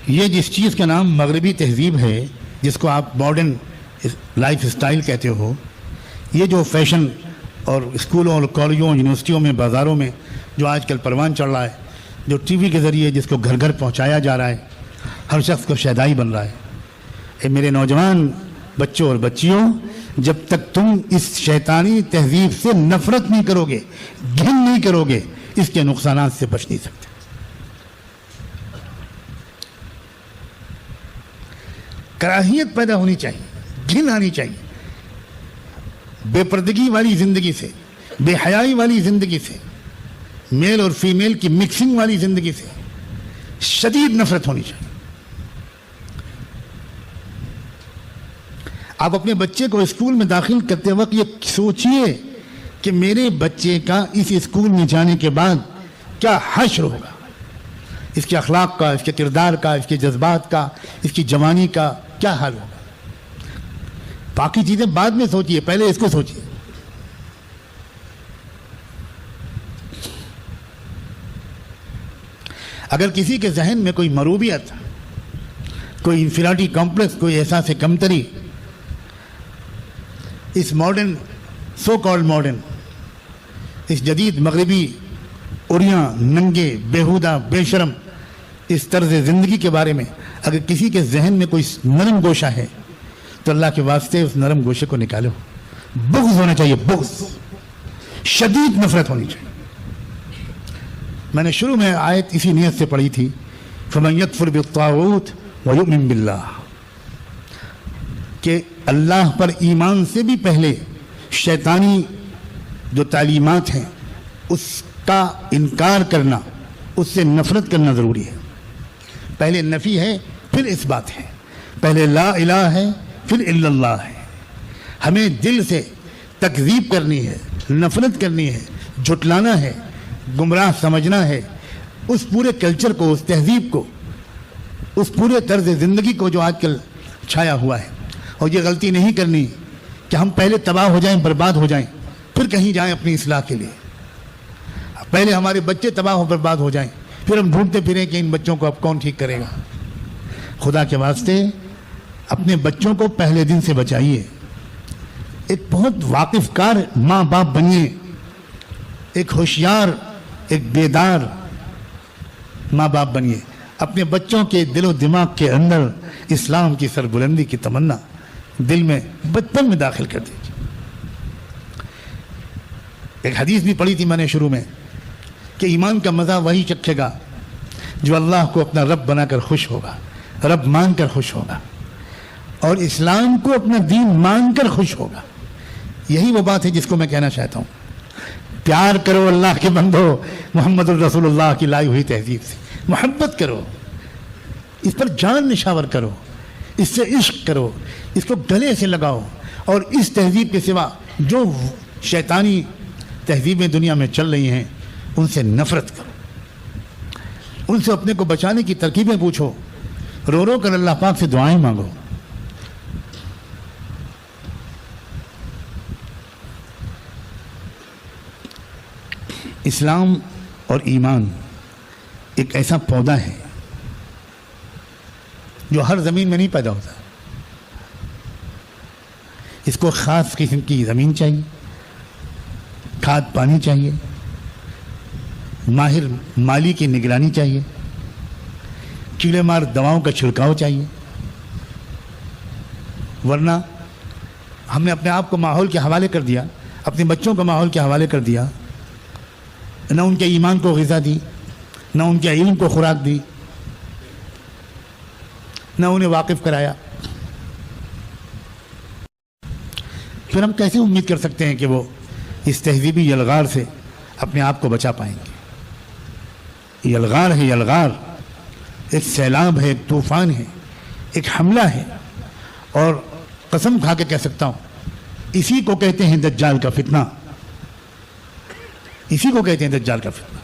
یہ جس چیز کا نام مغربی تہذیب ہے، جس کو آپ ماڈرن لائف اسٹائل کہتے ہو، یہ جو فیشن اور اسکولوں اور کالجوں یونیورسٹیوں میں بازاروں میں جو آج کل پروان چڑھ رہا ہے، جو ٹی وی کے ذریعے جس کو گھر گھر پہنچایا جا رہا ہے، ہر شخص کو شیدائی بن رہا ہے. اے میرے نوجوان بچوں اور بچیوں، جب تک تم اس شیطانی تہذیب سے نفرت نہیں کرو گے، گھن نہیں کرو گے، اس کے نقصانات سے بچ نہیں سکتے. کراہیت پیدا ہونی چاہیے، گھن آنی چاہیے. بے پردگی والی زندگی سے، بے حیائی والی زندگی سے، میل اور فیمیل کی مکسنگ والی زندگی سے شدید نفرت ہونی چاہیے. آپ اپنے بچے کو اسکول میں داخل کرتے وقت یہ سوچئے کہ میرے بچے کا اس اسکول میں جانے کے بعد کیا حشر ہوگا، اس کے اخلاق کا، اس کے کردار کا، اس کے جذبات کا، اس کی جوانی کا کیا حال ہوگا. باقی چیزیں بعد میں سوچئے، پہلے اس کو سوچئے. اگر کسی کے ذہن میں کوئی مروبیت، کوئی انفیریٹی کمپلیکس، کوئی احساس کمتری اس ماڈرن، سو کالڈ ماڈرن، اس جدید مغربی اوریاں، ننگے، بیہودہ، بے شرم اس طرز زندگی کے بارے میں اگر کسی کے ذہن میں کوئی نرم گوشہ ہے تو اللہ کے واسطے اس نرم گوشے کو نکالو. بغض ہونا چاہیے، بغض، شدید نفرت ہونی چاہیے. میں نے شروع میں آیت اسی نیت سے پڑھی تھی، فَمَن يَكْفُرْ بِالطَّاغُوتِ وَيُؤْمِن بِاللَّهِ، کہ اللہ پر ایمان سے بھی پہلے شیطانی جو تعلیمات ہیں اس کا انکار کرنا، اس سے نفرت کرنا ضروری ہے. پہلے نفی ہے، پھر اس بات ہے. پہلے لا الہ ہے، پھر الا اللہ ہے. ہمیں دل سے تکذیب کرنی ہے، نفرت کرنی ہے، جھٹلانا ہے، گمراہ سمجھنا ہے اس پورے کلچر کو، اس تہذیب کو، اس پورے طرز زندگی کو جو آج کل چھایا ہوا ہے. اور یہ غلطی نہیں کرنی کہ ہم پہلے تباہ ہو جائیں، برباد ہو جائیں، پھر کہیں جائیں اپنی اصلاح کے لیے. پہلے ہمارے بچے تباہ و برباد ہو جائیں، پھر ہم ڈھونڈتے پھریں کہ ان بچوں کو اب کون ٹھیک کرے گا. خدا کے واسطے اپنے بچوں کو پہلے دن سے بچائیے. ایک بہت واقف کار ماں باپ بنیے، ایک ہوشیار، ایک بیدار ماں باپ بنیے. اپنے بچوں کے دل و دماغ کے اندر اسلام کی سربلندی کی تمنا دل میں بچپن میں داخل کر دیجیے. ایک حدیث بھی پڑھی تھی میں نے شروع میں کہ ایمان کا مزہ وہی چکھے گا جو اللہ کو اپنا رب بنا کر خوش ہوگا، رب مان کر خوش ہوگا، اور اسلام کو اپنا دین مان کر خوش ہوگا. یہی وہ بات ہے جس کو میں کہنا چاہتا ہوں. پیار کرو اللہ کے بندو محمد الرسول اللہ کی لائی ہوئی تہذیب سے، محبت کرو، اس پر جان نشاور کرو، اس سے عشق کرو، اس کو گلے سے لگاؤ. اور اس تہذیب کے سوا جو شیطانی تہذیبیں دنیا میں چل رہی ہیں ان سے نفرت کرو، ان سے اپنے کو بچانے کی ترکیبیں پوچھو، رو رو کر اللہ پاک سے دعائیں مانگو. اسلام اور ایمان ایک ایسا پودا ہے جو ہر زمین میں نہیں پیدا ہوتا. اس کو خاص قسم کی زمین چاہیے، کھاد پانی چاہیے، ماہر مالی کی نگرانی چاہیے، کیڑے مار دواؤں کا چھڑکاؤ چاہیے. ورنہ ہم نے اپنے آپ کو ماحول کے حوالے کر دیا، اپنے بچوں کو ماحول کے حوالے کر دیا، نہ ان کے ایمان کو غذا دی، نہ ان کے علم کو خوراک دی، نہ انہیں واقف کرایا. پھر ہم کیسے امید کر سکتے ہیں کہ وہ اس تہذیبی یلغار سے اپنے آپ کو بچا پائیں گے؟ یلغار ہے، یلغار ایک سیلاب ہے، ایک طوفان ہے، ایک حملہ ہے. اور قسم کھا کے کہہ سکتا ہوں اسی کو کہتے ہیں دجال کا فتنہ، اسی کو کہتے ہیں دجال کا فتنہ.